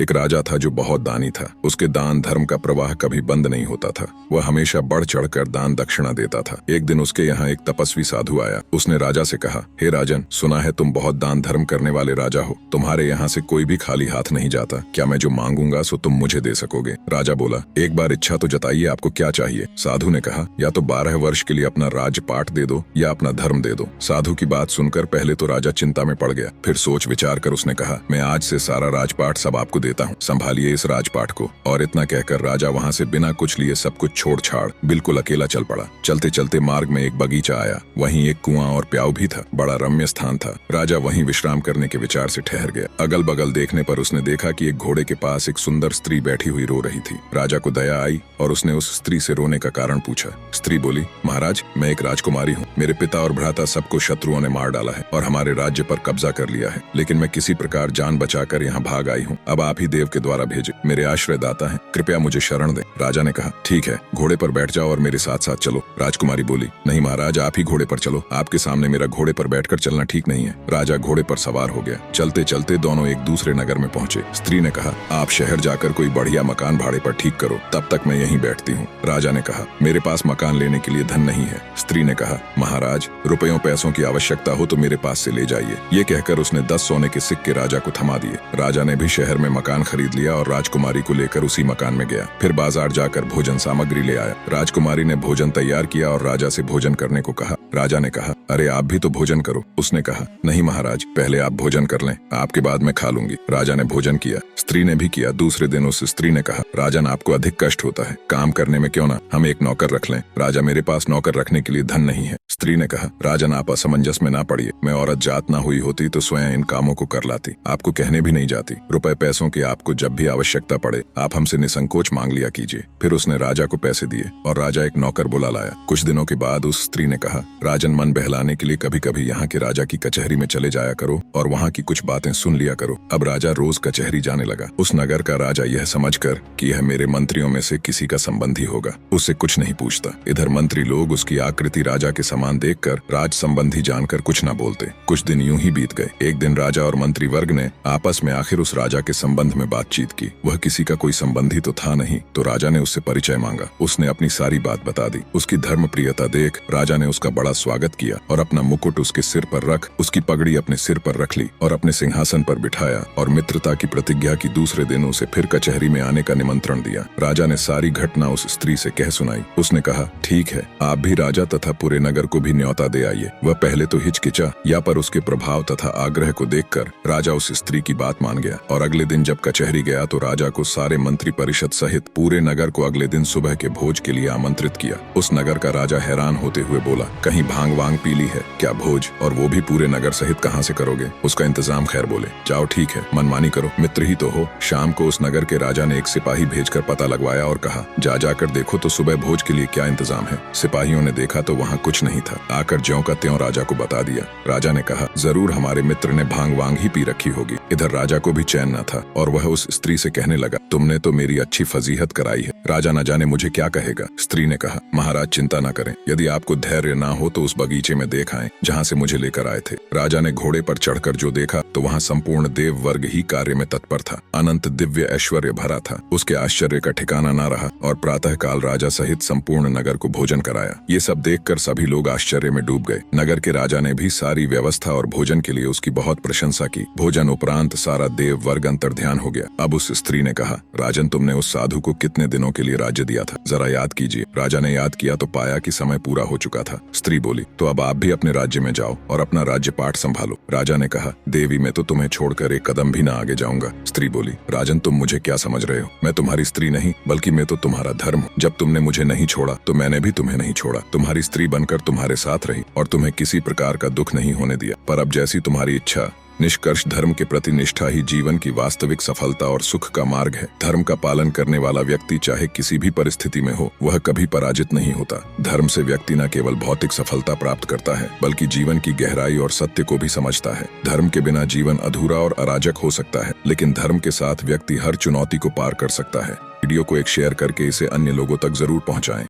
एक राजा था जो बहुत दानी था। उसके दान धर्म का प्रवाह कभी बंद नहीं होता था। वह हमेशा बढ़ चढ़कर दान दक्षिणा देता था। एक दिन उसके यहाँ एक तपस्वी साधु आया। उसने राजा से कहा, हे राजन, सुना है तुम बहुत दान धर्म करने वाले राजा हो। तुम्हारे यहाँ से कोई भी खाली हाथ नहीं जाता। क्या मैं जो मांगूंगा सो तुम मुझे दे सकोगे? राजा बोला, एक बार इच्छा तो जताइए, आपको क्या चाहिए? साधु ने कहा, या तो 12 वर्ष के लिए अपना राजपाट दे दो या अपना धर्म दे दो। साधु की बात सुनकर पहले तो राजा चिंता में पड़ गया, फिर सोच विचार कर उसने कहा, मैं आज से सारा राजपाट सब आपको देता हूँ, संभालिए इस राजपाट को। और इतना कहकर राजा वहाँ से बिना कुछ लिए सब कुछ छोड़ छाड़ बिल्कुल अकेला चल पड़ा। चलते चलते मार्ग में एक बगीचा आया। वहीं एक कुआं और प्याऊ भी था। बड़ा रम्य स्थान था। राजा वहीं विश्राम करने के विचार से ठहर गया। अगल बगल देखने पर उसने देखा कि एक घोड़े के पास एक सुंदर स्त्री बैठी हुई रो रही थी। राजा को दया आई और उसने उस स्त्री से रोने का कारण पूछा। स्त्री बोली, महाराज, मैं एक राजकुमारी हूँ। मेरे पिता और भ्राता सबको शत्रुओं ने मार डाला है और हमारे राज्य पर कब्जा कर लिया है, लेकिन मैं किसी प्रकार जान बचाकर यहाँ भाग आई हूँ। अब आप ही देव के द्वारा भेजे, मेरे आश्रय दाता हैं, कृपया मुझे शरण दें। राजा ने कहा, ठीक है, घोड़े पर बैठ जाओ और मेरे साथ साथ चलो। राजकुमारी बोली, नहीं महाराज, आप ही घोड़े पर चलो, आपके सामने मेरा घोड़े पर बैठकर चलना ठीक नहीं है। राजा घोड़े पर सवार हो गया। चलते चलते दोनों एक दूसरे नगर में पहुंचे। स्त्री ने कहा, आप शहर जाकर कोई बढ़िया मकान भाड़े पर ठीक करो, तब तक मैं यहीं बैठती हूँ। राजा ने कहा, मेरे पास मकान लेने के लिए धन नहीं है। स्त्री ने कहा, महाराज, रुपयों पैसों की आवश्यकता हो तो मेरे पास से ले जाइए। ये कहकर उसने 10 सोने के सिक्के राजा को थमा दिए। राजा ने भी शहर में मकान खरीद लिया और राजकुमारी को लेकर उसी मकान में गया। फिर बाजार जाकर भोजन सामग्री ले आया। राजकुमारी ने भोजन तैयार किया और राजा से भोजन करने को कहा। राजा ने कहा, अरे आप भी तो भोजन करो। उसने कहा, नहीं महाराज, पहले आप भोजन कर लें, आपके बाद मैं खा लूंगी। राजा ने भोजन किया। स्त्री ने भी किया। दूसरे दिन उस स्त्री ने कहा, राजन, आपको अधिक कष्ट होता है, काम करने में क्यों ना हम एक नौकर रख लें? राजा, मेरे पास नौकर रखने के लिए धन नहीं है। स्त्री ने कहा, राजन, आप असमंजस में ना पड़िए। मैं औरत जात ना हुई होती तो स्वयं इन कामों को कर लाती, आपको कहने भी नहीं जाती। रुपए पैसों की आपको जब भी आवश्यकता पड़े आप हमसे निसंकोच मांग लिया कीजिए। फिर उसने राजा को पैसे दिए और राजा एक नौकर बुला लाया। कुछ दिनों के बाद उस स्त्री ने कहा, राजन, मन बहलाने के लिए कभी कभी यहाँ के राजा की कचहरी में चले जाया करो और वहाँ की कुछ बातें सुन लिया करो। अब राजा रोज कचहरी जाने लगा। उस नगर का राजा यह समझकर कि यह मेरे मंत्रियों में से किसी का संबंधी होगा, उससे कुछ नहीं पूछता। इधर मंत्री लोग उसकी आकृति राजा के समान देखकर राज संबंधी जानकर कुछ न बोलते। कुछ दिन यूं ही बीत गए। एक दिन राजा और मंत्री वर्ग ने आपस में आखिर उस राजा के संबंध में बातचीत की। वह किसी का कोई संबंधी तो था नहीं, तो राजा ने उससे परिचय मांगा। उसने अपनी सारी बात बता दी। उसकी धर्म प्रियता देख राजा ने उसका बड़ा स्वागत किया और अपना मुकुट उसके सिर पर रख, उसकी पगड़ी अपने सिर पर रख ली और अपने सिंहासन पर बिठाया और मित्रता की प्रतिज्ञा की दूसरे दिन उसे फिर कचहरी में आने का निमंत्रण दिया। राजा ने सारी घटना उस स्त्री से कह सुनाई। उसने कहा, ठीक है, आप भी राजा तथा पूरे नगर को भी न्योता दे आइए। वह पहले तो हिचकिचा, या पर उसके प्रभाव तथा आग्रह को देखकर राजा उस स्त्री की बात मान गया और अगले दिन जब कचहरी गया तो राजा को सारे मंत्री परिषद सहित पूरे नगर को अगले दिन सुबह के भोज के लिए आमंत्रित किया। उस नगर का राजा हैरान होते हुए बोला, कहीं भांग वांग पी ली है क्या? भोज, और वो भी पूरे नगर सहित कहाँ से करोगे? उसका इंतजाम खैर बोले, जाओ ठीक है, मनमानी करो, मित्र ही तो हो। शाम को उस नगर के राजा ने एक सिपाही भेजकर पता लगवाया और कहा, जा जाकर देखो तो सुबह भोज के लिए क्या इंतजाम है। सिपाहियों ने देखा तो वहाँ कुछ नहीं था। आकर ज्यों का त्यों राजा को बता दिया। राजा ने कहा, जरूर हमारे मित्र ने भांग वांग ही पी रखी होगी। इधर राजा को भी चैन न था और वह उस स्त्री से कहने लगा, तुमने तो मेरी अच्छी फजीहत कराई है, राजा न जाने मुझे क्या कहेगा। स्त्री ने कहा, महाराज चिंता न करें, यदि आपको धैर्य ना हो तो उस बगीचे में देख आए जहाँ से मुझे लेकर आए थे। राजा ने घोड़े पर चढ़कर जो देखा तो वहाँ संपूर्ण देव वर्ग ही कार्य में तत्पर था। अनंत दिव्य ऐश्वर्य भरा था। उसके आश्चर्य का ठिकाना न रहा और प्रातः काल राजा सहित संपूर्ण नगर को भोजन कराया। ये सब देखकर सभी लोग आश्चर्य में डूब गए। नगर के राजा ने भी सारी व्यवस्था और भोजन के लिए उसकी बहुत प्रशंसा की। भोजन उपरांत सारा देव वर्ग अंतर्ध्यान हो गया। अब उस स्त्री ने कहा, राजन, तुमने उस साधु को कितने दिनों के लिए राज्य दिया था, जरा याद कीजिए। राजा ने याद किया तो पाया कि समय पूरा हो चुका था। स्त्री बोली, तो अब आप भी अपने राज्य में जाओ और अपना राज्यपाट संभालो। राजा ने कहा, देवी, मैं तो तुम्हें छोड़कर एक कदम भी न आगे जाऊंगा। स्त्री बोली, राजन, तुम मुझे क्या समझ रहे हो? मैं तुम्हारी स्त्री नहीं बल्कि मैं तो तुम्हारा धर्म हूँ। जब तुमने मुझे नहीं छोड़ा तो मैंने भी तुम्हें नहीं छोड़ा। तुम्हारी स्त्री बनकर तुम्हारे साथ रही और तुम्हें किसी प्रकार का दुख नहीं होने दिया। पर अब जैसी तुम्हारी इच्छा, निष्कर्ष धर्म के प्रति निष्ठा ही जीवन की वास्तविक सफलता और सुख का मार्ग है। धर्म का पालन करने वाला व्यक्ति चाहे किसी भी परिस्थिति में हो, वह कभी पराजित नहीं होता। धर्म से व्यक्ति न केवल भौतिक सफलता प्राप्त करता है बल्कि जीवन की गहराई और सत्य को भी समझता है। धर्म के बिना जीवन अधूरा और अराजक हो सकता है, लेकिन धर्म के साथ व्यक्ति हर चुनौती को पार कर सकता है। वीडियो को एक शेयर करके इसे अन्य लोगों तक जरूर पहुंचाएं।